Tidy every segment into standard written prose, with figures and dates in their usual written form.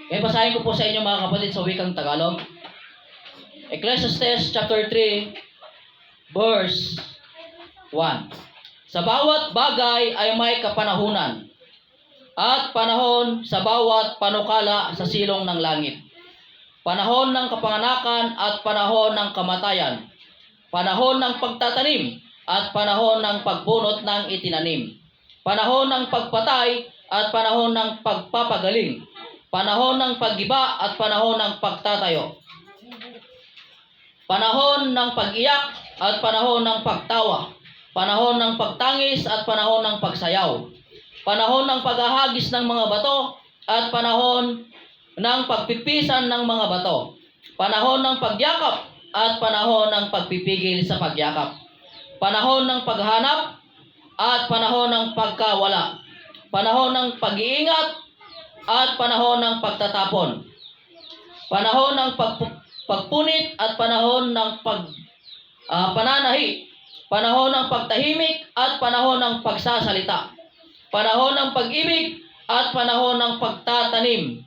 Kaya basahin ko po sa inyo mga kapatid sa wikang Tagalog. Ecclesiastes chapter 3, verse 1. Sa bawat bagay ay may kapanahunan, at panahon sa bawat panukala sa silong ng langit. Panahon ng kapanganakan at panahon ng kamatayan. Panahon ng pagtatanim at panahon ng pagbunot ng itinanim. Panahon ng pagpatay at panahon ng pagpapagaling. Panahon ng paggiba at panahon ng pagtatayo. Panahon ng pag-iyak at panahon ng pagtawa. Panahon ng pagtangis at panahon ng pagsayaw. Panahon ng paghahagis ng mga bato at panahon ng pagpipisan ng mga bato. Panahon ng pagyakap at panahon ng pagpipigil sa pagyakap. Panahon ng paghanap at panahon ng pagkawala. Panahon ng pag-iingat at panahon ng pagtatapon. Panahon ng pagpunit at panahon ng pananahi. Panahon ng pagtahimik at panahon ng pagsasalita. Panahon ng pag-ibig at panahon ng pagtatanim.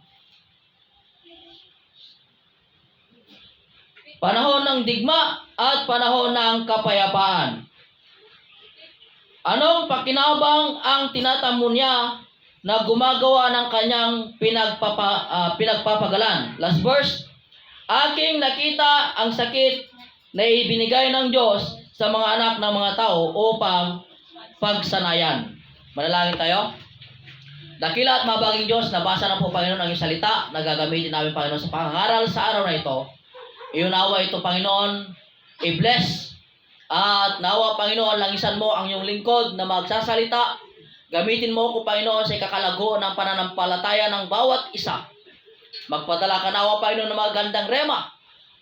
Panahon ng digma at panahon ng kapayapaan. Anong pakinabang ang tinatamo niya na gumagawa ng kanyang pinagpapagalan? Last verse. Aking nakita ang sakit na ibinigay ng Diyos sa mga anak ng mga tao upang pagsanayan. Manalangin tayo. Dakila at mabaging Diyos, nabasa na po Panginoon ang iyong salita na gagamitin namin Panginoon sa pangangaral sa araw na ito. Iunawa ito Panginoon, i-bless. At nawa Panginoon, langisan mo ang iyong lingkod na magsasalita. Gamitin mo ko Panginoon sa ikakalago ng pananampalataya ng bawat isa. Magpadala ka nawa Panginoon ng magandang rema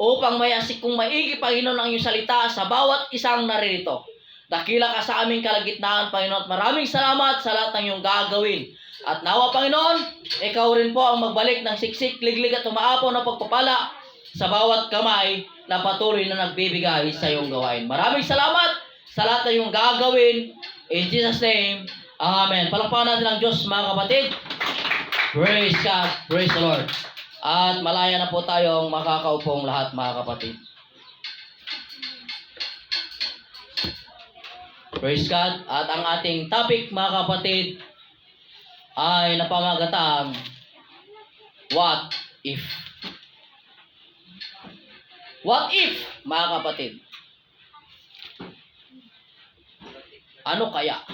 upang may asik kong maigi Panginoon ang iyong salita sa bawat isang naririto. Dakila ka sa aming kalagitnaan Panginoon at maraming salamat sa lahat ng iyong gagawin. At nawa Panginoon, ikaw rin po ang magbalik ng siksik, liglig at umaapaw na pagpapala sa bawat kamay na patuloy na nagbibigay sa iyong gawain. Maraming salamat sa lahat ng iyong gagawin. In Jesus' name, Amen. Palakpakan natin ang Diyos mga kapatid. Praise God. Praise the Lord. At malaya na po tayong makakaupong lahat mga kapatid. Praise God. At ang ating topic mga kapatid ay napamagatang What if? What if, mga kapatid? Ano kaya?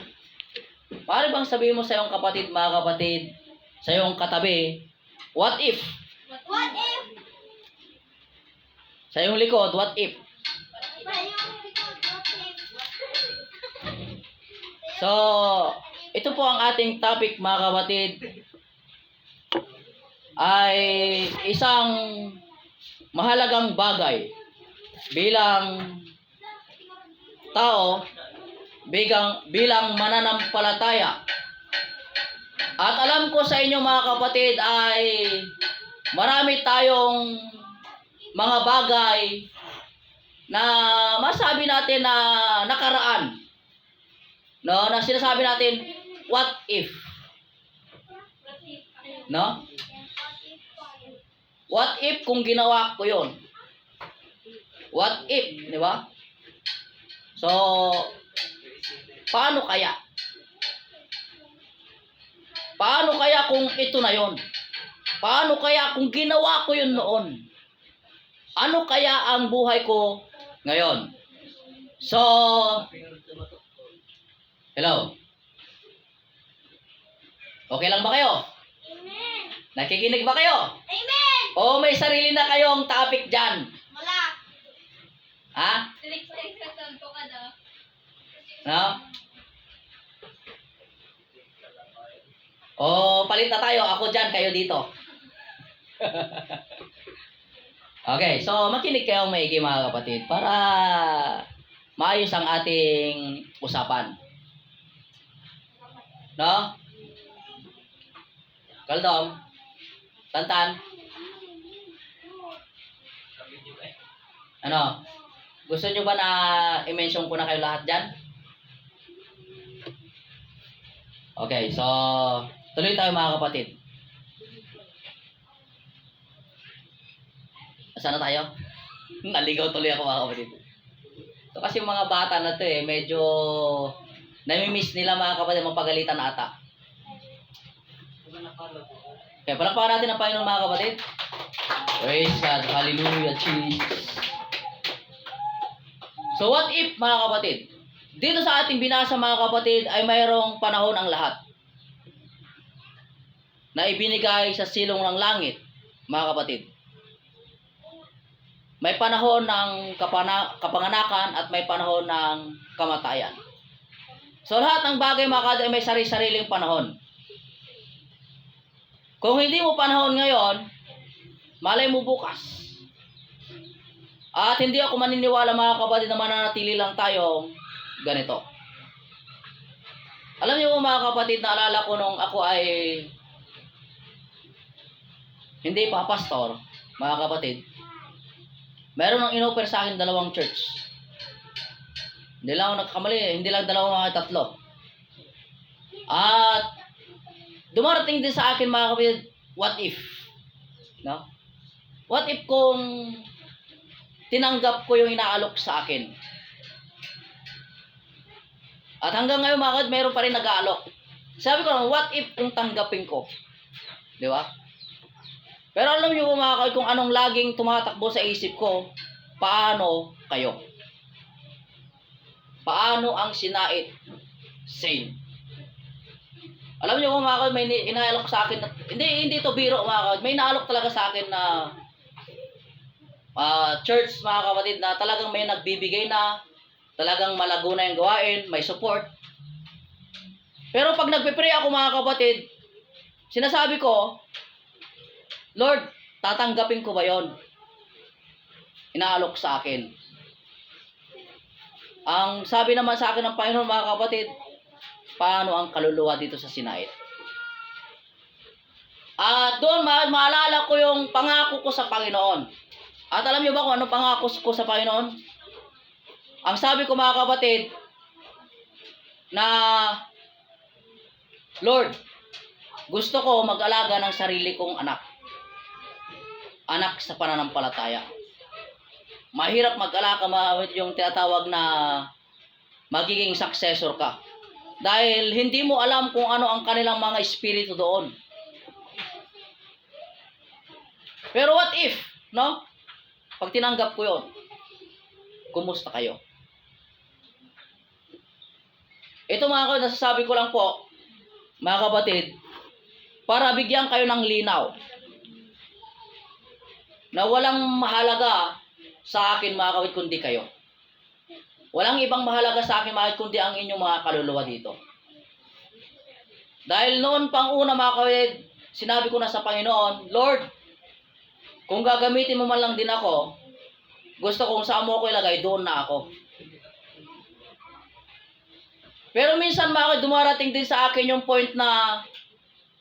Paano bang sabihin mo sa iyong kapatid, mga kapatid, sa iyong katabi, what if? What if? Sa iyong likod, what if? So, ito po ang ating topic, mga kapatid, ay isang mahalagang bagay bilang tao, bilang mananampalataya. At alam ko sa inyo mga kapatid ay marami tayong mga bagay na masabi natin na nakaraan. No, na sinasabi natin, what if? No? What if kung ginawa ko yun? What if, di ba? So, paano kaya? Paano kaya kung ito na yon? Paano kaya kung ginawa ko yun noon? Ano kaya ang buhay ko ngayon? So, hello? Okay lang ba kayo? Amen. Nakikinig ba kayo? Amen. O may sarili na kayong topic dyan? Wala. Ha? No? O palit na tayo. Ako dyan, kayo dito. Okay, so makinig kayong maigi mga kapatid para maayos ang ating usapan. No? Kaldom? Tantan? Ano? Gusto nyo ba na i-mention ko na kayo lahat dyan? Okay, so tuloy tayo mga kapatid. Saan na tayo? Naligaw tuloy ako mga kapatid. So kasi yung mga bata na to medyo nami-miss nila mga kapatid, mapagalitan na ata. Kaya palakpakan natin ang Panginoon mga kapatid. Praise God. Hallelujah, Jesus. So what if mga kapatid, dito sa ating binasa mga kapatid ay mayroong panahon ang lahat na ibinigay sa silong ng langit mga kapatid. May panahon ng kapanganakan at may panahon ng kamatayan. So lahat ng bagay mga kapatid ay may sarili-sariling panahon. Kung hindi mo panahon ngayon, malay mo bukas. At hindi ako maniniwala mga kapatid na mananatili lang tayong ganito. Alam niyo mga kapatid, naalala ko nung ako ay hindi pa pastor, mga kapatid. Meron nang inoffer sa akin 2 church. Hindi lang ako nagkamali, hindi lang 2 mga 3. At dumarating din sa akin mga kapatid, what if? No? What if kung tinanggap ko yung inaalok sa akin? At hanggang ngayon mga kapatid, mayroon pa rin nag-aalok. Sabi ko lang, what if kung tanggapin ko? Di ba? Pero alam niyo mga kapatid, kung anong laging tumatakbo sa isip ko, paano kayo? Paano ang sinait? Same. Alam niyo mga kapatid, may inaalok sa akin na, hindi ito biro mga kapatid, may inaalok talaga sa akin na church mga kapatid na talagang may nagbibigay na, talagang malago na yung gawain, may support. Pero pag nagpe-pray ako mga kapatid, sinasabi ko, Lord, tatanggapin ko ba yon? Inaalok sa akin. Ang sabi naman sa akin ng Panginoon mga kapatid, paano ang kaluluwa dito sa Sinait? At doon maalala ko yung pangako ko sa Panginoon. At alam niyo ba kung ano pangako ko sa Panginoon? Ang sabi ko mga kapatid, na Lord, gusto ko mag-alaga ng sarili kong anak. Anak sa pananampalataya. Mahirap mag-alaga yung tinatawag na magiging successor ka. Dahil hindi mo alam kung ano ang kanilang mga espiritu doon. Pero what if, no? Pag tinanggap ko yun, kumusta kayo? Ito mga kapatid, nasasabi ko lang po, mga kapatid, para bigyan kayo ng linaw na walang mahalaga sa akin mga kapatid kundi kayo. Walang ibang mahalaga sa akin mga kapatid kundi ang inyong mga kaluluwa dito. Dahil noon pang una mga kapatid, sinabi ko na sa Panginoon, Lord, kung gagamitin mo man lang din ako, gusto kong saan mo ako ilagay, doon na ako. Pero minsan mga kapatid, dumarating din sa akin yung point na,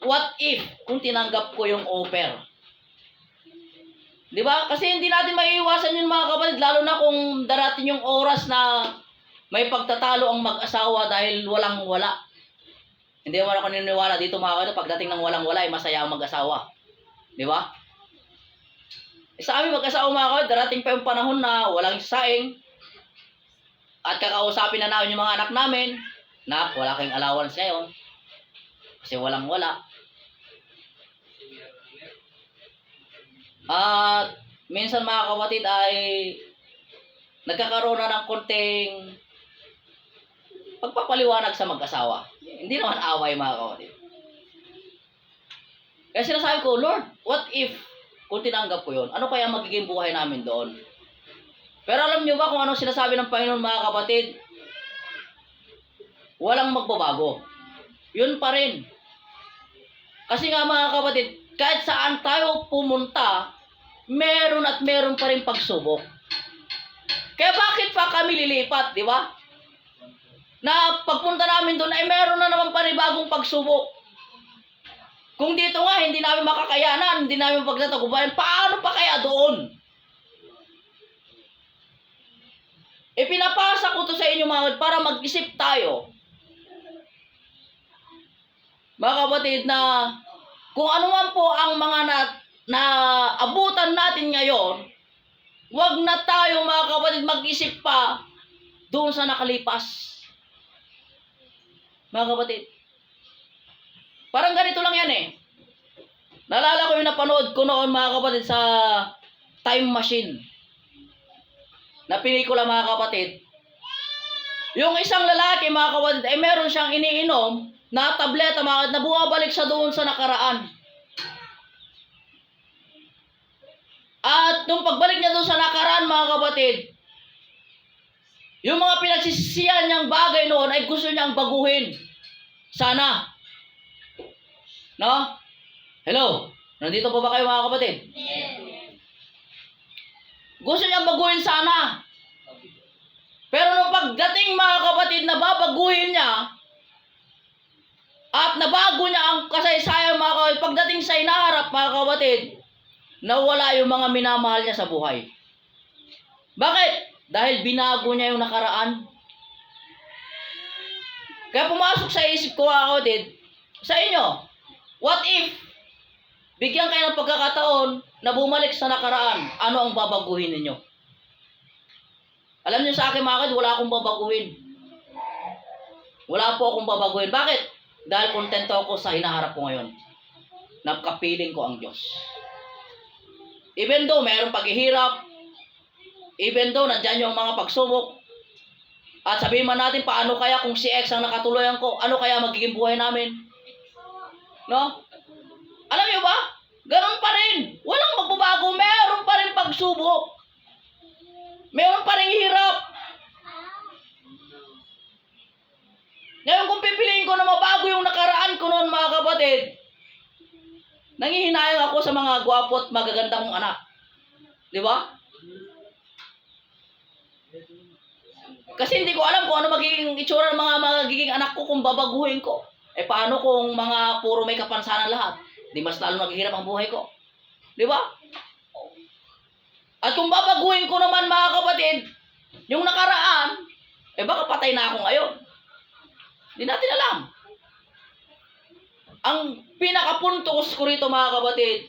what if kung tinanggap ko yung offer? Di ba? Kasi hindi natin maiiwasan yun mga kapatid, lalo na kung darating yung oras na may pagtatalo ang mag-asawa dahil walang-wala. Hindi naman ako naniniwala dito mga kapatid, pagdating ng walang-wala ay masaya ang mag-asawa. Di ba? Sa amin mag-asawa mga kapatid, darating pa yung panahon na walang saing at kakausapin na namin yung mga anak namin, Nak, wala kayong allowance ngayon kasi walang-wala. At minsan mga kapatid ay nagkakaroon na ng konting pagpapaliwanag sa mag-asawa. Hindi naman away mga kapatid. Kaya sinasabi ko, Lord, what if kung tinanggap ko yun? Ano kaya magiging buhay namin doon? Pero alam nyo ba kung ano sinasabi ng Panginoon mga kapatid? Walang magbabago. Yun pa rin. Kasi nga mga kapatid, kahit saan tayo pumunta, meron at meron pa rin pagsubok. Kaya bakit pa kami lilipat, di ba? Na pagpunta namin doon ay meron na naman panibagong pagsubok. Kung dito nga hindi namin makakayanan, hindi namin pagtatagumpayan, paano pa kaya doon? Ipinapasa ko to sa inyo mga para mag-isip tayo. Mga kapatid, na kung ano man po ang mga na abutan natin ngayon, Huwag na tayo mga kapatid mag-isip pa doon sa nakalipas. Mga kapatid. Parang ganito lang yan eh. Naalala ko yung napanood ko noon mga kapatid sa Time Machine. Na pelikula mga kapatid. Yung isang lalaki mga kapatid ay meron siyang iniinom na tableta mga kapatid na bumabalik siya doon sa nakaraan. At nung pagbalik niya doon sa nakaraan mga kapatid, yung mga pinagsisisihan niyang bagay noon ay gusto niyang baguhin. Sana. No? Hello? Nandito pa ba kayo mga kapatid? Gusto niyang baguhin sana. Pero nung pagdating mga kapatid na babaguhin niya, at nabago niya ang kasaysayan mga kapatid, pagdating sa inaharap mga kapatid, nawala yung mga minamahal niya sa buhay. Bakit? Dahil binago niya yung nakaraan. Kaya pumasok sa isip ko mga kapatid, sa inyo, what if bigyan kayo ng pagkakataon na bumalik sa nakaraan, ano ang babaguhin ninyo? Alam niyo sa akin mga kapatid, wala akong babaguhin. Wala po akong babaguhin. Bakit? Dahil kontento ako sa hinaharap ko ngayon. Nakapiling ko ang Diyos. Even though mayroong paghihirap, even though nandyan yung mga pagsubok, at sabihin man natin, paano kaya kung si X ang nakatuloyan ko, ano kaya magiging buhay namin? No? Alam niyo ba? Ganon pa rin. Walang magbabago. Meron pa rin pagsubok. Meron pa rin hirap. Ngayon kung pipiliin ko na mabago yung nakaraan ko noon mga kapatid, nangihinayang ako sa mga gwapo at magaganda kong anak. Di ba? Kasi hindi ko alam kung ano magiging itsura ng mga magiging anak ko kung babaguhin ko. Eh paano kung mga puro may kapansanan lahat? Di mas lalo naghihirap ang buhay ko. Di ba? At kung babaguhin ko naman mga kapatid, yung nakaraan, eh baka patay na ako ngayon. Di natin alam. Ang pinakapuntos ko rito mga kapatid,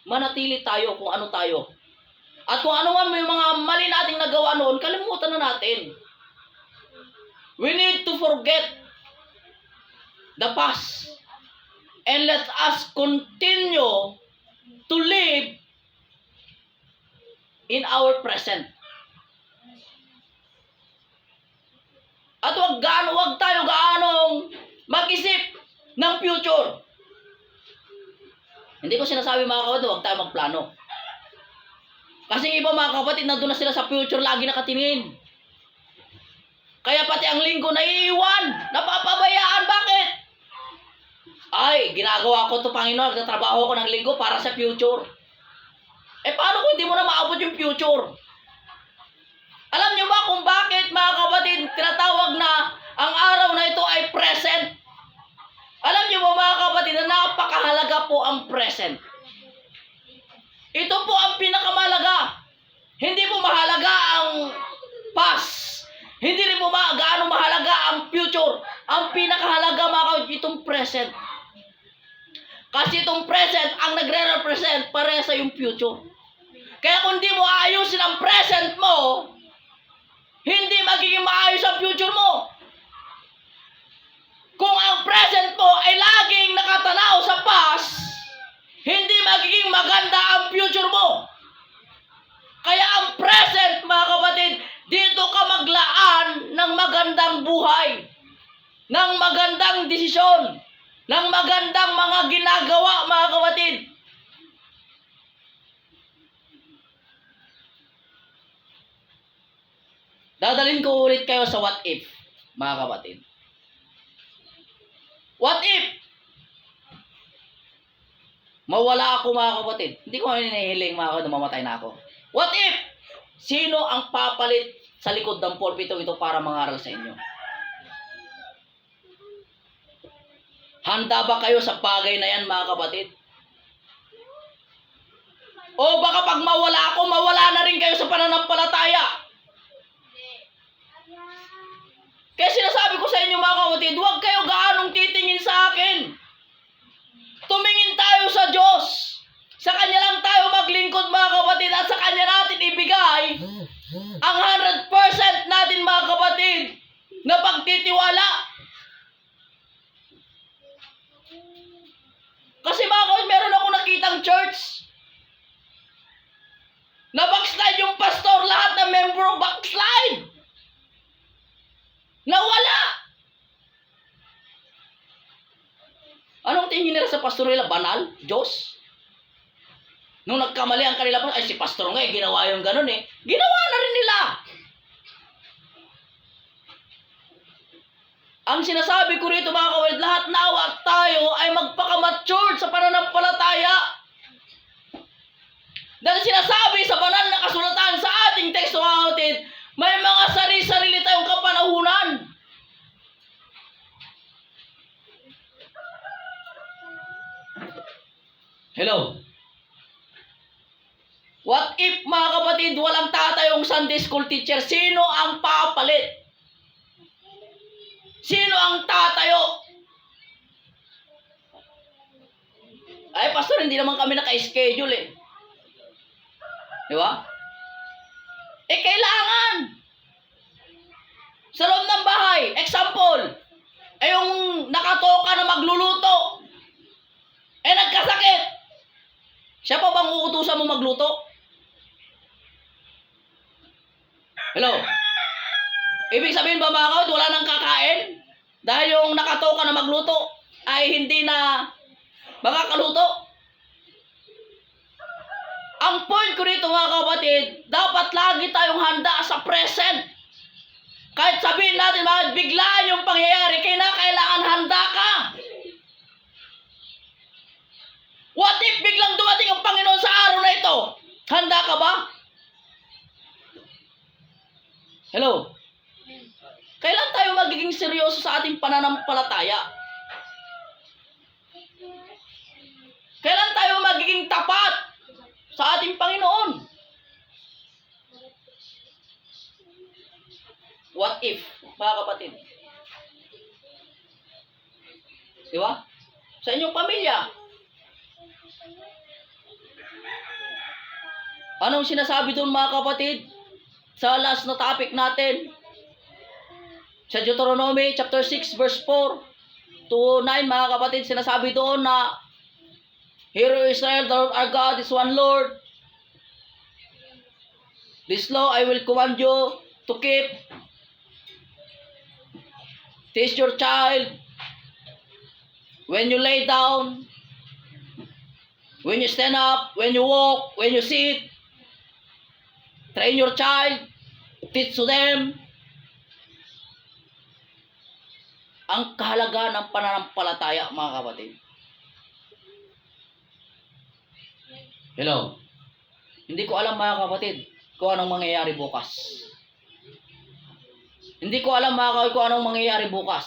manatili tayo kung ano tayo. At kung ano man may mga mali nating nagawa noon, kalimutan na natin. We need to forget the past and let us continue to live in our present. At wag tayo gaanong mag-isip ng future. Hindi ko sinasabi mga kapatid, wag tayo magplano. Kasi iba mga kapatid, nandun na sila sa future, lagi nakatingin. Kaya pati ang linggo naiiwan, napapabayaan. Bakit? Ay, ginagawa ko to Panginoon, nagtatrabaho ko ng linggo para sa future. Eh paano kung hindi mo na maabot yung future? Alam niyo ba kung bakit mga kapatid, tinatawag na ang araw na ito ay present? Alam niyo ba mga kapatid, na napakahalaga po ang present. Ito po ang pinakamahalaga. Hindi po mahalaga ang past. Hindi rin po gaano mahalaga ang future. Ang pinakahalaga mga kapatid, itong present. Kasi itong present ang nagre-represent pareha sa yung future. Kaya kung di mo ayusin ang present mo, hindi magiging maayos ang future mo. Kung ang present mo ay laging nakatanaw sa past, hindi magiging maganda ang future mo. Kaya ang present, mga kapatid, dito ka maglaan ng magandang buhay, ng magandang desisyon, ng magandang mga ginagawa, mga kapatid. Dadalhin ko ulit kayo sa what if, mga kapatid. What if? Mawala ako mga kapatid. Hindi ko hinihiling mga kapatid na mamatay na ako. What if? Sino ang papalit sa likod ng pulpito ito para mangaral sa inyo? Handa ba kayo sa bagay na yan mga kapatid? O baka pag mawala ako, mawala na rin kayo sa pananampalataya? Kaya sinasabi ko sa inyo mga kapatid, huwag kayo gaanong titingin sa akin. Tumingin tayo sa Diyos. Sa Kanya lang tayo maglingkod mga kapatid at sa Kanya natin ibigay tiwala. Kasi mga kapatid, meron ako nakitang church na backslide yung pastor, lahat ng membro backslide. Nawala. Anong tingin nila sa pastor nila? Banal? Diyos? Nung nagkamali ang kanila pa, ay si pastor nga ginawa yung ganun eh. Ginawa na rin nila. Ang sinasabi ko rito mga kapatid, lahat nawa tayo ay magpaka-mature sa pananampalataya. Dahil sinasabi sa banal na kasulatan sa ating teksto mga kapatid, may mga sarili-sarili tayong kapanahunan. Hello? What if mga kapatid, walang tatayong Sunday school teacher? Sino ang papalit? Sino ang tatayo? Ay, pastor, hindi naman kami naka-schedule eh. Di ba? Eh, kailangan. Sa loob ng bahay, example, eh yung nakatoka na magluluto, eh nagkasakit. Siya pa bang uutusan mo magluto? Hello? Ibig sabihin ba mga kapatid, wala nang kakain? Dahil yung nakatoka na magluto ay hindi na makakaluto? Ang point ko rito mga kapatid, dapat lagi tayong handa sa present. Kahit sabihin natin mga biglaan yung pangyayari, kailangan handa ka. What if biglang dumating ang Panginoon sa araw na ito? Handa ka ba? Hello? Kailan tayo magiging seryoso sa ating pananampalataya? Kailan tayo magiging tapat sa ating Panginoon? What if, mga kapatid? Di ba? Sa inyong pamilya. Anong sinasabi doon mga kapatid? Sa last na topic natin, sa Deuteronomy chapter 6 verse 4 to 9 mga kapatid, sinasabi doon na Hear, O Israel, the Lord our God is one Lord. This law I will command you to keep. Teach your child when you lay down, when you stand up, when you walk, when you sit. Train your child, teach to them. Ang kahalagaan ng pananampalataya, mga kapatid. Hello? Hindi ko alam, mga kapatid, kung anong mangyayari bukas. Hindi ko alam, mga kapatid, kung anong mangyayari bukas.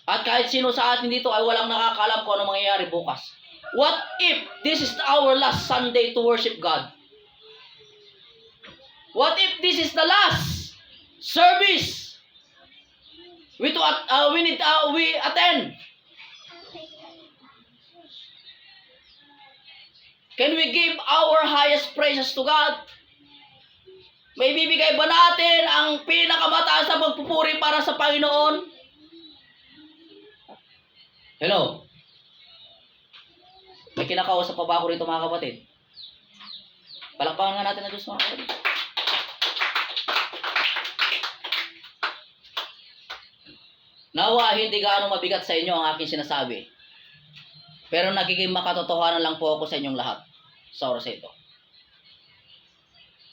At kahit sino sa atin dito ay walang nakakaalam kung anong mangyayari bukas. What if this is our last Sunday to worship God? What if this is the last service we attend? Can we give our highest praises to God? May bibigay ba natin ang pinakamataas na pagpupuri para sa Panginoon? Hello? May kinakausap pa ba ako rito mga kapatid? Palakpakan nga natin na Diyos mga kapatid. Nawa, hindi gaano mabigat sa inyo ang aking sinasabi. Pero nagiging makatotohanan lang po ako sa inyong lahat sa oras ito.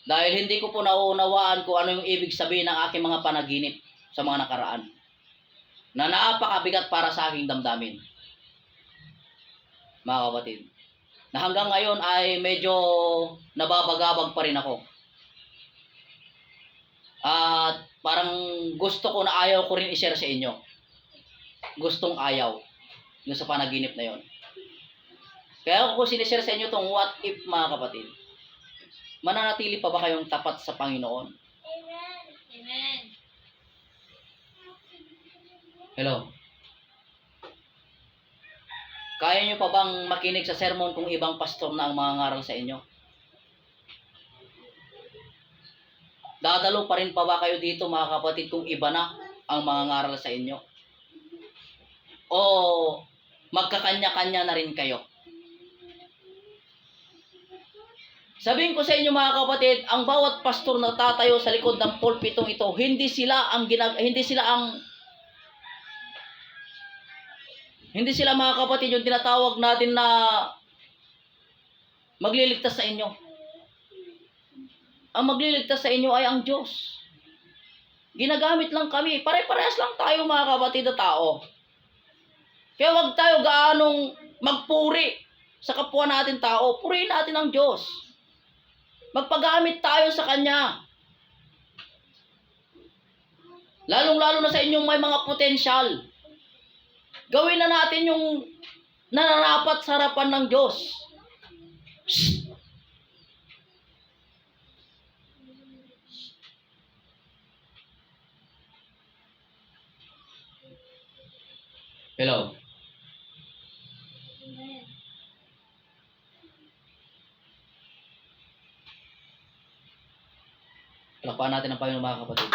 Dahil hindi ko po nauunawaan kung ano yung ibig sabihin ng aking mga panaginip sa mga nakaraan. Na napakabigat para sa aking damdamin. Mga kapatid. Na hanggang ngayon ay medyo nababagabag pa rin ako. At parang gusto ko na ayaw ko rin i-share sa inyo. Gustong ayaw. Yung sa panaginip na yon. Kaya ako sinishare sa inyo itong what if mga kapatid. Mananatili pa ba kayong tapat sa Panginoon? Amen. Amen. Hello? Kaya nyo pa bang makinig sa sermon kung ibang pastor na ang mga ngaral sa inyo? Dadalo pa rin pa ba kayo dito mga kapatid kung iba na ang mangangaral sa inyo? O magkakanya-kanya na rin kayo? Sabihin ko sa inyo mga kapatid, ang bawat pastor na tatayo sa likod ng pulpitong ito, hindi sila mga kapatid yung tinatawag natin na magliligtas sa inyo. Ang magliligtas sa inyo ay ang Diyos. Ginagamit lang kami. Pare-parehas lang tayo mga kapatid na tao. Kaya huwag tayo gaanong magpuri sa kapwa natin tao. Purihin natin ang Diyos. Magpagamit tayo sa Kanya. Lalong-lalo na sa inyong may mga potensyal. Gawin na natin yung nararapat sa harapan ng Diyos. Shh! Hello? Amen. Palakpakan natin ang Panginoon mga kapatid.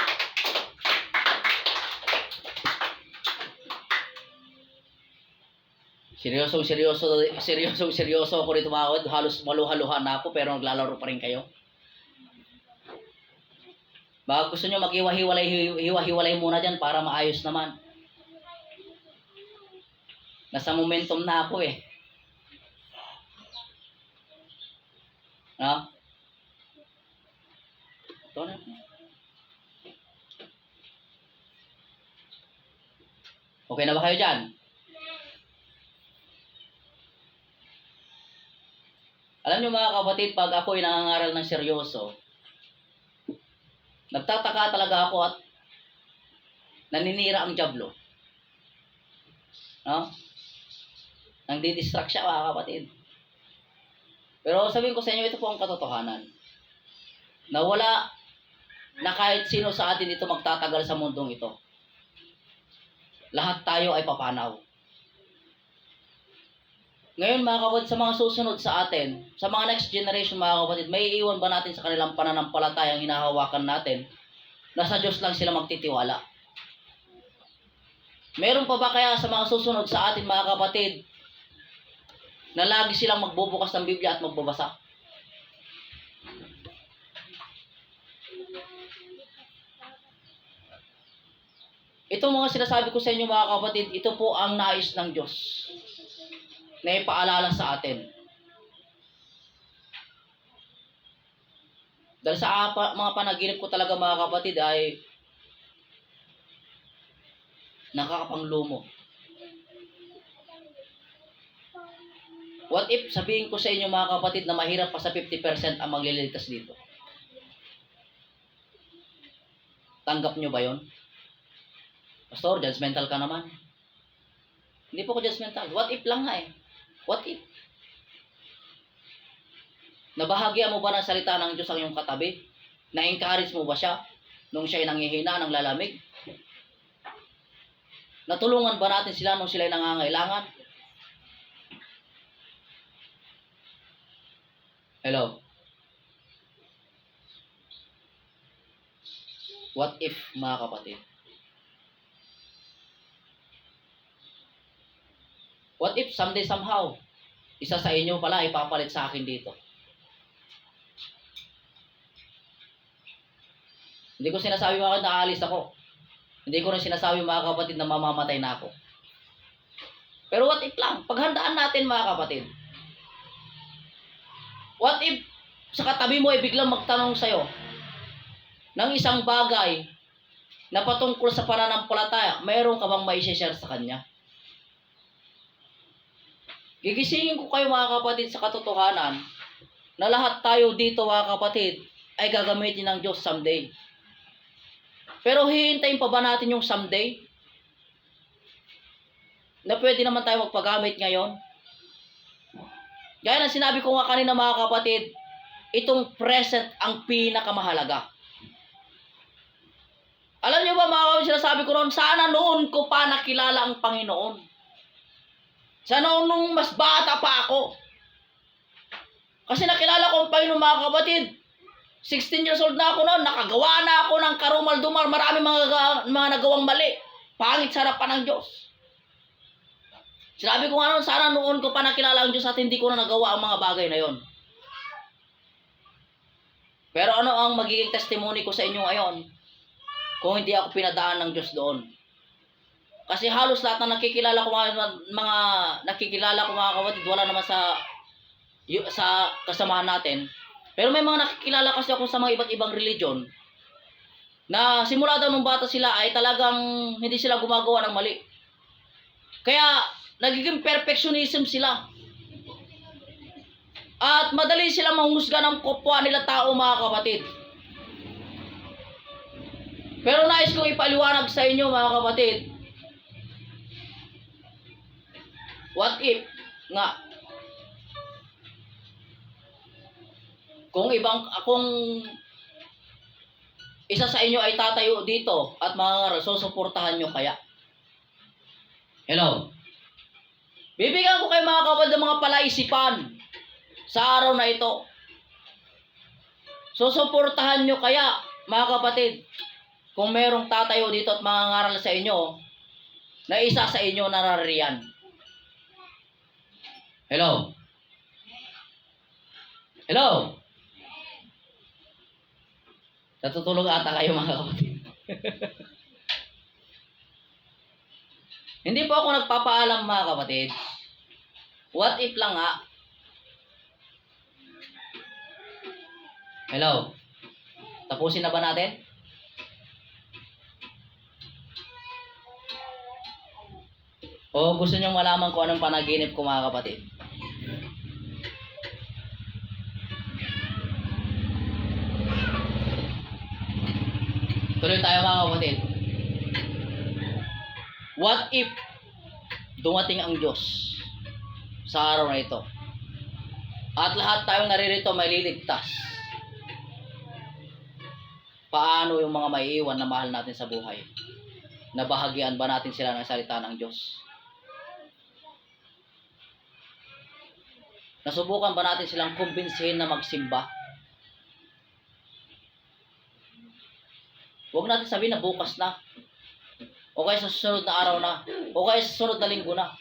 Seryosong ako dito mga kapatid. Halos maluhaluhan na ako pero naglalaro pa rin kayo. Baka gusto nyo mag-hiwa-hiwalay muna dyan para maayos naman. Nasa momentum na ako eh. Ha? Ito na. Okay na ba kayo dyan? Alam niyo mga kapatid, pag ako'y nangangaral ng seryoso, nagtataka talaga ako at naninira ang dyablo. No? Nangdidistract siya mga kapatid. Pero sabihin ko sa inyo, ito po ang katotohanan. Na wala na kahit sino sa atin ito magtatagal sa mundong ito. Lahat tayo ay papanaw. Ngayon mga kapatid, sa mga susunod sa atin, sa mga next generation mga kapatid, may iiwan ba natin sa kanilang pananampalatayang hinahawakan natin na sa Diyos lang sila magtitiwala? Meron pa ba kaya sa mga susunod sa atin mga kapatid na lagi silang magbubukas ng Biblia at magbabasa? Itong mga sinasabi ko sa inyo mga kapatid, ito po ang nais ng Diyos na ipaalala sa atin. Dahil sa mga panaginip ko talaga mga kapatid ay nakakapanglumo. What if sabihin ko sa inyo mga kapatid na mahirap pa sa 50% ang magliligtas dito? Tanggap nyo ba yon? Pastor, judgmental ka naman. Hindi po ko judgmental. What if lang nga eh. What if? Nabahagya mo ba ng salita ng Diyos ang iyong katabi? Na-encourage mo ba siya nung siya'y nanghihina ng lalamig? Natulungan ba natin sila nung sila'y nangangailangan? Hello? What if, mga kapatid? What if someday somehow, isa sa inyo pala ipapalit sa akin dito? Hindi ko sinasabi mga kapatid na aalis ako. Hindi ko rin sinasabi mga kapatid na mamamatay na ako. Pero what if lang? Paghandaan natin mga kapatid. What if sa katabi mo ay biglang magtanong sa'yo ng isang bagay na patungkol sa pananampalataya, mayroon ka bang mai-share sa kanya? Gigisingin ko kayo mga kapatid sa katotohanan na lahat tayo dito mga kapatid ay gagamitin ng Diyos someday. Pero hihintayin pa ba natin yung someday? Na pwede naman tayo magpagamit ngayon? Gaya ng sinabi ko nga kanina mga kapatid, itong present ang pinakamahalaga. Alam niyo ba mga kapatid, sinasabi ko noon, sana noon ko pa nakilala ang Panginoon. Sana nung mas bata pa ako. Kasi nakilala ko ang Panginoon mga kapatid. 16 years old na ako noon, nakagawa na ako ng karumal-dumal, marami mga nagawang mali. Pangit sa harapan ng Diyos. Sinabi ko nga noon, sana noon ko pa nakilala ang Diyos at hindi ko na nagawa ang mga bagay na yon. Pero ano ang magiging testimony ko sa inyo ngayon kung hindi ako pinadaan ng Diyos doon? Kasi halos lahat na nakikilala ko mga nakikilala ko mga kapatid, wala naman sa kasamahan natin. Pero may mga nakikilala kasi ako sa mga iba't ibang religion na simula daw nung bata sila ay talagang hindi sila gumagawa ng mali. Kaya nagiging perfectionism sila. At madali sila manghusga ng kapwa nila tao mga kapatid. Pero nais kong ipaliwanag sa inyo mga kapatid. What if nga kung isa sa inyo ay tatayo dito at mga susuportahan nyo kaya? Hello? Bibigyan ko kayo mga kapatid ng mga palaisipan sa araw na ito. Susuportahan nyo kaya mga kapatid kung merong tatayo dito at mangangaral sa inyo na isa sa inyo narariyan? Hello? Hello? Natutulog ata kayo mga kapatid. Hindi po ako nagpapaalam mga kapatid. What if lang nga? Hello? Tapusin na ba natin? O gusto niyong malaman kung anong panaginip ko mga kapatid? Tuloy tayo mga kapatid. What if dumating ang Diyos sa araw na ito at lahat tayong naririto may liligtas? Paano yung mga maiiwan na mahal natin sa buhay? Nabahagian ba natin sila ng salita ng Diyos? Nasubukan ba natin silang kumbinsihin na magsimba? Huwag natin sabihin na bukas na. O kaya sa susunod na araw na. O kaya sa susunod na linggo na.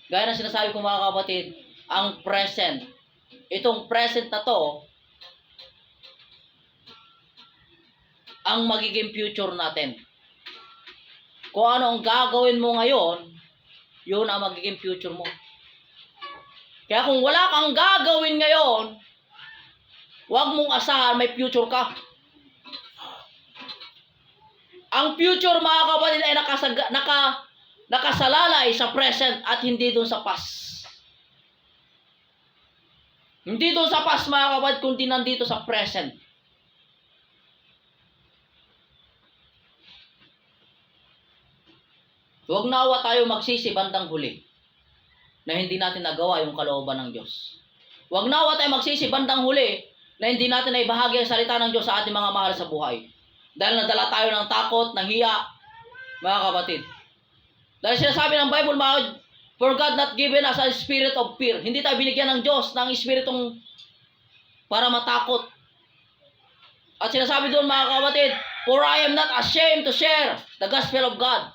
Gaya na sinasabi ko mga kapatid, ang present. Itong present na to, ang magiging future natin. Kung ano ang gagawin mo ngayon, yun ang magiging future mo. Kaya kung wala kang gagawin ngayon, huwag mong asahan may future ka. Ang future mga kapatid ay nakasalalay sa present at hindi doon sa past. Hindi doon sa past mga kapatid, kundi nandito sa present. Huwag nawa tayo magsisi bandang huli na hindi natin nagawa yung kalooban ng Diyos. Huwag nawa tayo magsisi bandang huli na hindi natin naibahagi ang salita ng Diyos sa ating mga mahal sa buhay. Dahil nadala tayo ng takot, ng hiya, mga kapatid. Dahil sinasabi ng Bible, for God not given us a spirit of fear. Hindi tayo binigyan ng Diyos ng espiritong para matakot. At sinasabi doon mga kapatid, for I am not ashamed to share the gospel of God.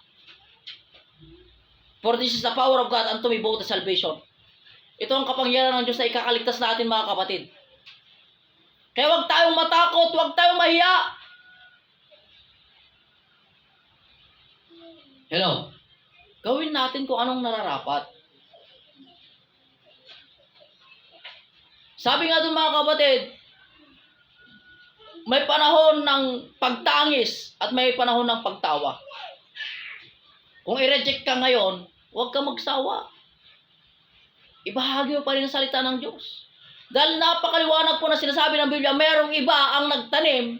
For this is the power of God unto me both the salvation. Ito ang kapangyarihan ng Diyos na ikakaligtas natin mga kapatid. Kaya huwag tayong matakot, huwag tayong mahiya. Hello? Gawin natin kung anong nararapat. Sabi nga doon mga kapatid, may panahon ng pagtangis at may panahon ng pagtawa. Kung i-reject ka ngayon, huwag ka magsawa. Ibahagi mo pa rin ang salita ng Diyos. Dahil napakaliwanag po na sinasabi ng Biblia, merong iba ang nagtanim,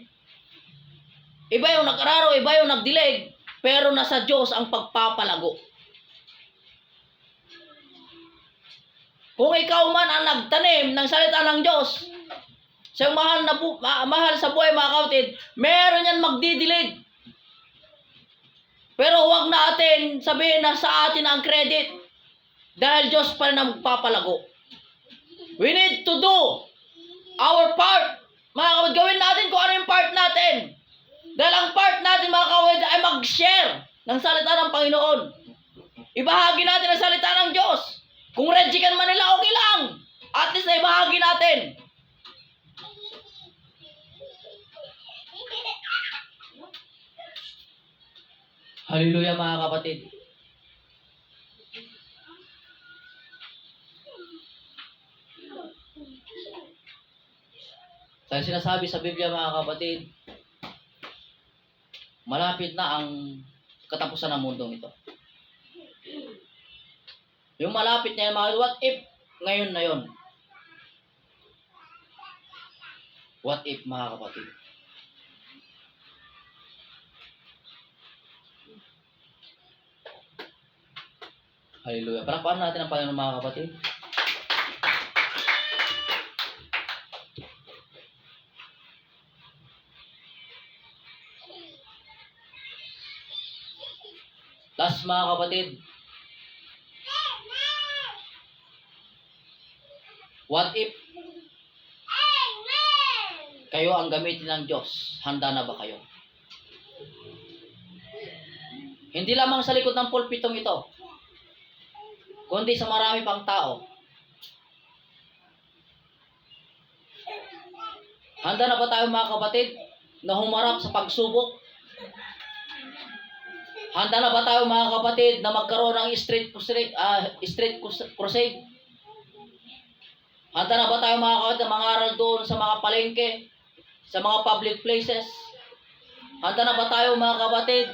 iba yung nag-araro, iba yung nagdilig, pero nasa Diyos ang pagpapalago. Kung ikaw man ang nagtanim ng salita ng Diyos, sa iyong mahal sa buhay mga kapatid, meron yan magdidilig. Pero huwag natin sabihin na sa atin ang credit. Dahil Diyos pa rin ang magpapalago. We need to do our part. Mga kapatid, gawin natin kung Dahil ang part natin mga kawed ay mag-share ng salita ng Panginoon. Ibahagi natin ang salita ng Diyos. Kung rejectan man nila, okay lang. At least na ibahagi natin. Hallelujah mga kapatid. Dahil sinasabi sa Biblia mga kapatid, malapit na ang katapusan ng mundong ito. Yung malapit na yan mga what if ngayon na yon? What if mga kapatid? Hallelujah. Palakpakan natin ang Panginoon mga kapatid. Last mga kapatid. What if kayo ang gamitin ng Diyos? Handa na ba kayo? Hindi lamang sa likod ng pulpitong ito, kundi sa marami pang tao. Handa na ba tayo mga kapatid na humarap sa pagsubok? Handa na ba tayo mga kapatid na magkaroon ng street crusade? Handa na ba tayo mga kapatid na mangaral doon sa mga palengke, sa mga public places? Handa na ba tayo mga kapatid?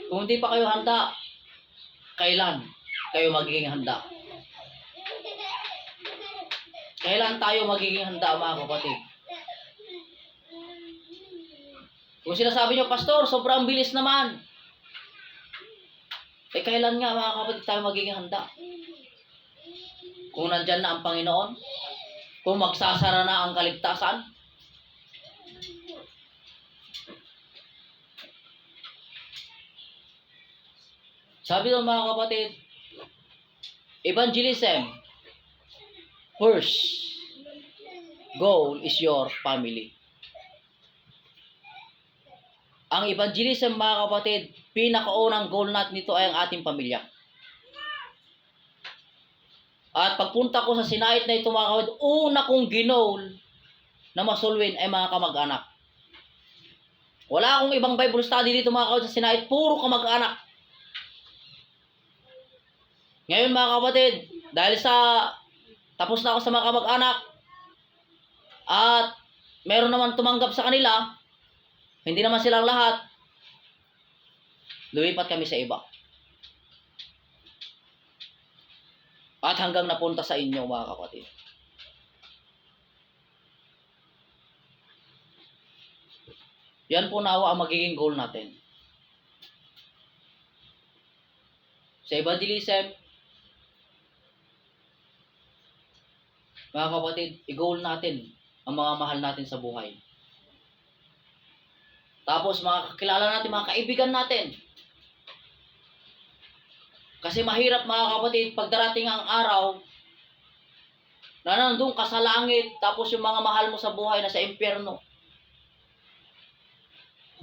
Kung hindi pa kayo handa, kailan kayo magiging handa? Kailan tayo magiging handa mga kapatid? Kung sinasabi nyo, Pastor, sobrang bilis naman. Kailan nga mga kapatid tayo magiging handa? Kung nandyan na ang Panginoon? Kung magsasara na ang kaligtasan? Sabi ng mga kapatid, evangelism, first goal is your family. Ang evangelism mga kapatid, pinakaunang goal natin nito ay ang ating pamilya. At pagpunta ko sa sinait na ito mga kapatid, una kong ginol na masulwin ay mga kamag-anak. Wala akong ibang Bible study dito mga kapatid sa sinait, puro kamag-anak. Ngayon mga kapatid, dahil sa tapos na ako sa mga kamag-anak at meron naman tumanggap sa kanila, hindi naman silang lahat, lumipat kami sa iba. At hanggang napunta sa inyo mga kapatid. Yan po nawa ang magiging goal natin. Sa evangelism, mga kapatid, i-goal natin ang mga mahal natin sa buhay. Tapos mga kakilala natin, mga kaibigan natin. Kasi mahirap mga kapatid, pag darating ang araw, na nandun ka sa langit, tapos yung mga mahal mo sa buhay na sa impyerno.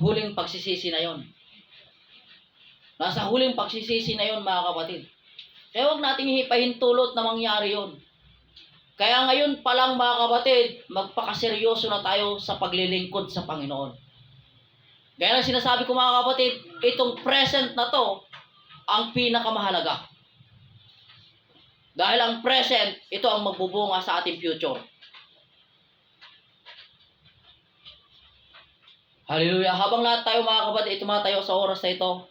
Huling pagsisisi na yon. Nasa huling pagsisisi na yon mga kapatid. Kaya huwag nating hipahintulot na mangyari yon. Kaya ngayon pa lang mga kapatid, magpakaseryoso na tayo sa paglilingkod sa Panginoon. Kaya lang sinasabi ko mga kapatid, itong present na to, ang pinakamahalaga. Dahil ang present, ito ang magbubunga sa ating future. Hallelujah. Habang lahat tayo mga kapatid, tumatayo sa oras na ito,